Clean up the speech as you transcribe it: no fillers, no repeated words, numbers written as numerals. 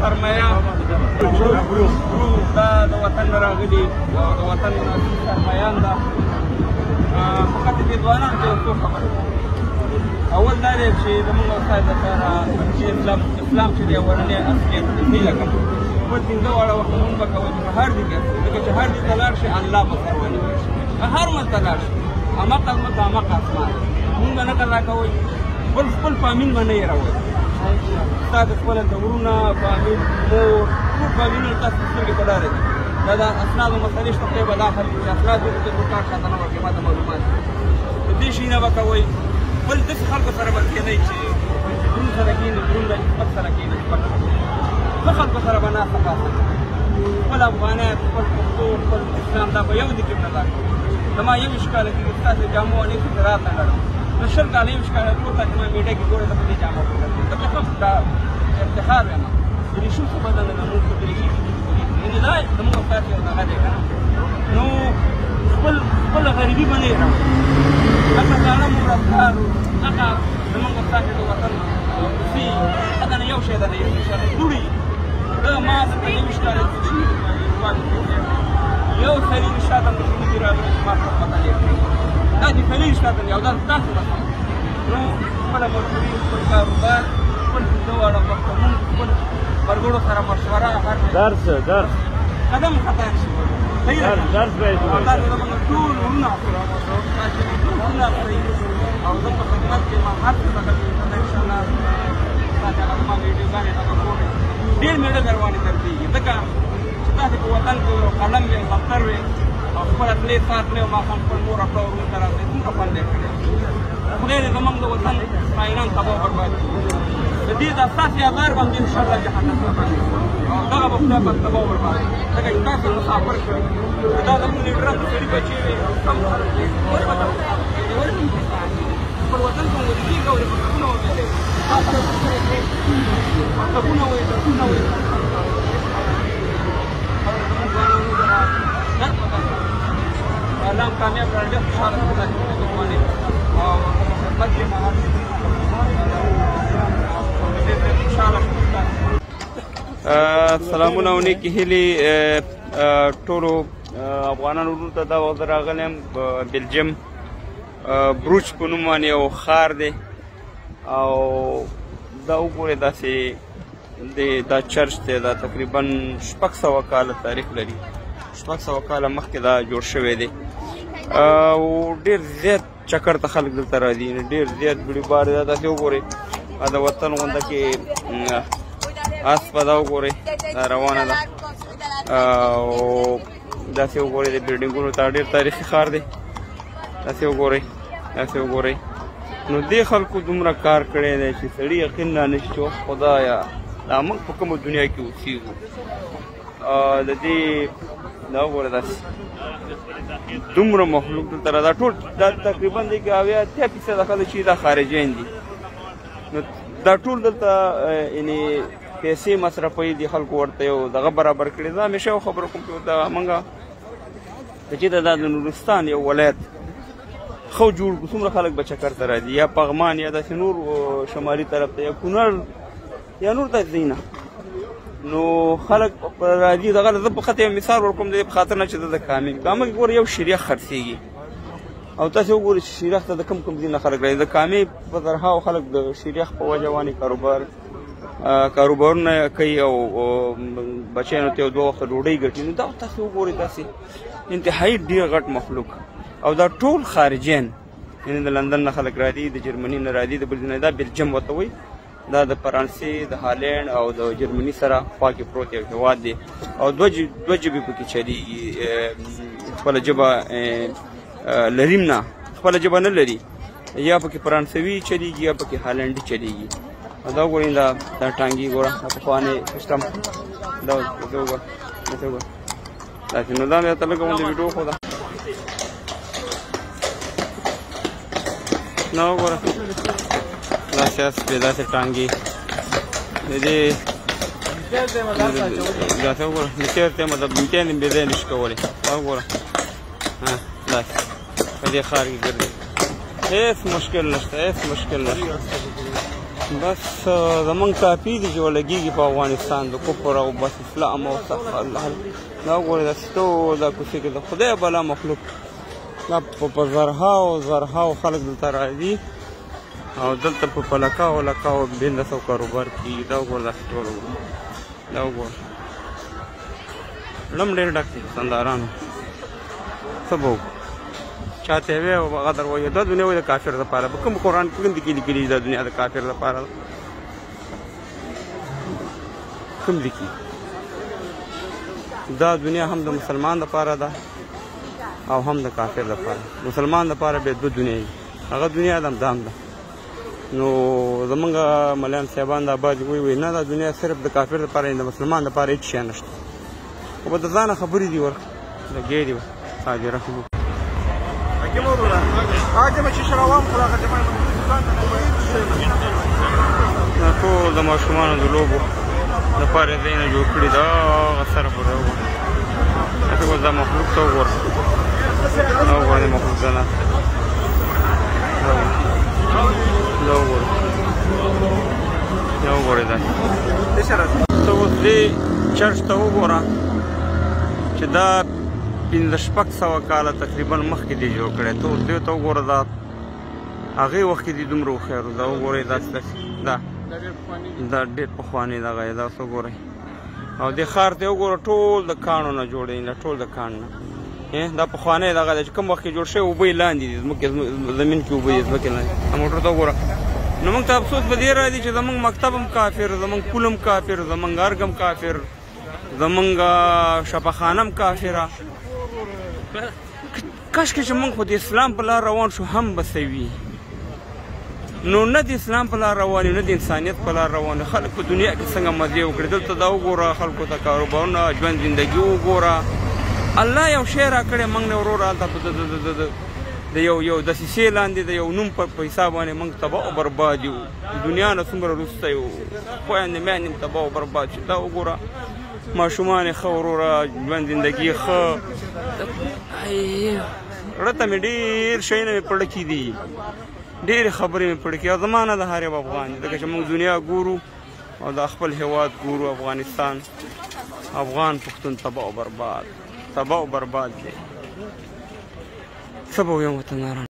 سرمایه دا د وطن نه راغلي او د وطن سرمایان ده. فقط دې ځوانانو ته یو څو خبرې. اول دا دی چې زموږ استاد لپاره چې اسلام چې دی اولنی اصلیت دی لکه بل پنځه واړه وخت لمونځ به کوئ چې په هر ځای کې ځکه چې هر ځای ته لاړ شي الله به سره ونیول شي. هر منځ ته لاړ شي هماغه ځمکه هماغه اسمان مونږ به نه قضا کوئ بل خپل فامیل به نه هېروئ. ستا د خپله د ورونه فامیل مور ټول فامیلونه تاسو سترګې په لاره دي. دا د اسنادو مسلې شته خدای به دا حل کړي. اسنادو ته د کار شاته نه ورکړي ماته معلومات د دې شي نه به کوئ. بل داسې خلکو سره به کېنئ چې درون سره کېني درون د نسبت سره کېني ښه خلکو سره به ناسته پاسته خپل افغانیت خپل پښتو خپل اسلام دا به یو ځای کې قضا کوي. زما یو ویشت کاله کېږي ستاسې جامو او نیکو زراعت نه لرم. زه شل کاله یو ویشت کاله ټول تا چې ما میډیا کې ګورې زه په دې جامو کې ګرځم. ځکه ښه دا افتخار یم یعنې شو څه بدل نه مونږ په درېږي یعنې دا زموږ ستاسې یو دغه دی که نه نو خپله غریبي به نه هېروو. هغه زاړه مو رفتار هغه زموږ ستاسې د وطن کوڅې هغه نه یو شی ده نه یو شی ده دوړي ده ما درته یو ویشت کاله یو سړي مې شاته مشهور دي راغلي چې ما سره پته لري دا چې سړي شاته دي او دا ستاسو ده نو خپله مزدوري خپل کاروبار خپل پنځه واړه وخته مونږ خپل ملګرو سره مشوره درس قدم خطا شي درس باید دا زموږ ټول ورونه ورونه اخلي او زه په خدمت کې ما هر څه څخه انشاءالله تاسې هغه زما ویډیوګانې هغه ګورئ ډېر مېړه درباندې درځېږي ځکه چې تاسې په وطن کې یو قلم وي دفتر وي او خپله تلې ساعت نه او ماښام خپل مور او پلار ورونو ته راځئ څومره خوند یې کړی خدای دې زموږ د وطن خاینان تباه برباد کړي د دې دا ستاسې ازار به هم دې انشاءالله جهنم ته باندې او دغه به خدای پاک تباه برباد کړي ځکه چې تاسې مسافر کړي دا زموږ لیډران د سړي بچې وي کم خلک دي ولې به خپل وطن ته ورسېږي او د مکتبونه وبېلوي مکتبونه وایي درسونه وایي الله کامیاب کړل ډېر خوشحاله یم دا چې باندې او خدمت کې مهار سلامونه او نیکې هیلې ټولو افغانانو وروڼو ته دا وخت راغلی یم بلجیم بروچ په نوم باندې یو ښار دی او دا وګورئ داسې دا چرچ دی دا تقریبا 600 کاله تاریخ لري 600 کاله مخکې دا جوړ شوی دی او ډېر زیات چکر ته خلک دلته راځي ډېر زیات بیړې بار دی داسې وګورئ د وطن غونډه کې اسپه دا وګورئ دا روانه ده او داسې وګورئ د بلډینګونو ته ډېر تاریخي ښار دی داسې وګورئ نو دې خلکو دومره کار کړی دی چې سړي یقین رانه شي چې خدایه دا موږ په کومه دنیا کې اوسېږو د دې دا وګوره داسې دومره مخلوق دلته را دا ټول دا تقریبا دی کې 80% خلک چې دا خارجیان دي نو دا ټول دلته یعنې پیسې مصرفوي دي خلکو ورته یو دغه برابر کړي زه همیشه یو خبره کوم چې دا موږ چې دا د نورستان یو ولایت خو جوړ کړو څومره خلک به چکر ته راځي یا پغمان یا داسې نور شمالي طرف ته یا کونړ یا نور داسې ځای نه نو خلک راځي دغه زه په خاطر یو مثال ورکوم د دې په خاطر نه چې د کامې کامه کې ګوره یو شریخ خرڅېږي او تاسې وګورئ چې شریخ ته د کوم ځای نه خلک راځي د کامې په زرهاو خلک د شریخ په وجه باندې کاروبارونه کوي او بچیانو ته یو دوه وخته ډوډۍ ګټي نو دا تاسې وګورئ داسې انتهایي ډېر غټ مخلوق او دا ټول خارجیان یعنې د لندن نه خلک راځي د جرمني نه راځي د بل ځای نه دا بلجیم ورته وایي دا د فرانسې د هالینډ او د جرمني سره خوا کې پروت یو هېواد دی او دوه ژبې پکې چلېږي خپله ژبه لریم نه خپله ژبه نه لري یا پکې فرانسوي چلېږي یا پکې هالنډي چلېږي دا وګورئ دا ټانګي ګوره دا پخوانی سیسټم دا وګوره داسې نو دا مې درته لږه غوندې ویډیو خو ده نو وګوره داسې اسپې داسې ټانګي د دې داسې وګوره نچېر ته مطلب امتحان یې بې ځایه نشي کولی دا وګوره داسې په دې ښار کې ګرځي هېڅ مشکل نشته بس زمونږ کافي دي چې ولګېږي په افغانستان د کفر او بس اسلام او څخه الله دا وګورئ دا ستو دا کوڅې کې د خدای بلا مخلوق دا په زرهاو خلک دلته راځي او دلته په پلکاو لکاو بنده سو کاروبار کېږي دا وګوره دا ټول دا وګوره لم ډېر ډک دي سندارانو څه به وکړو چاته وی او غدر وایي دا دنیا وایي د کافر دپاره په کوم قرآن کې کوم دي کې لیکلي دا دنیا د کافر دپاره ده کوم لیکي دا دنیا هم د مسلمان دپاره ده او هم د کافر دپاره مسلمان دپاره بیا دوه دنیا وي هغه دنیا ده همدا هم ده نو زمونږ ملیان صاحبان دا بعضې وایي نه دا دنیا صرف د کافر دپاره د مسلمان دپاره هېڅ شی نشته خو به د ځانه خبرې دي ورکړه لګیا دي حاجره دا ټول د ماشومانو د لوبو دپاره یې ځایونه جوړ کړي دا هغه سره پورې وګوره هسې اوس دا مخلوق ته وګوره دا وګوره د مخلوق ته نه دا وګوره دا وګورئ دا ته اوس دې چرچ ته وګوره چې دا 1500 کاله تقریبا مخکې دی جوړ کړی ته اوس دې ته وګوره دا هغې وخت کې دي دومره هوښیار دا وګورئ دا ډېر پخوانی دغه یې دا اوس وګورئ او دې ښار ته وګوره ټول د کاڼو نه جوړ دی ټول د کاڼ نه دا پخوانی دغه دی چې کوم وخت کې جوړ شوی اوبه یې لاندې دي زمین کې اوبه یې ځمکې لاندې موټر ته وګوره نو موږ ته افسوس په دې راځي چې زموږ مکتب هم کافر زموږ پول هم کافر زموږ ارګ هم کافر زموږ شفاخانه هم کافره کاشکې چې موږ خو د اسلام په لار روان شو هم به څه وي نو نه د اسلام په لار روان یو نه د انسانیت په لار روان یو خلک په دنیا کې څنګه مزې وکړي دلته دا وګوره خلکو ته کاروبارونه ژوند زندګي وګوره الله یو شی راکړی موږ نه وروره هلته د یو دسیسې لاندې د یو نوم په حساب باندې موږ تباه او برباد یو دنیا نه څومره وروسته یو خویندې میندې هم تباه او برباد شي دا وګوره ماشومان یې ښه وروره ژوند زندګي ښه زړه ته مې ډېر شیونه مې په زړه کې دي ډېرې خبرې مې په زړه کې او زما نه د هر یو افغان ځکه چې موږ دنیا ګورو او دا خپل هېواد ګورو افغانستان افغان پښتون تباه او برباد دی څه به ویم وطنداران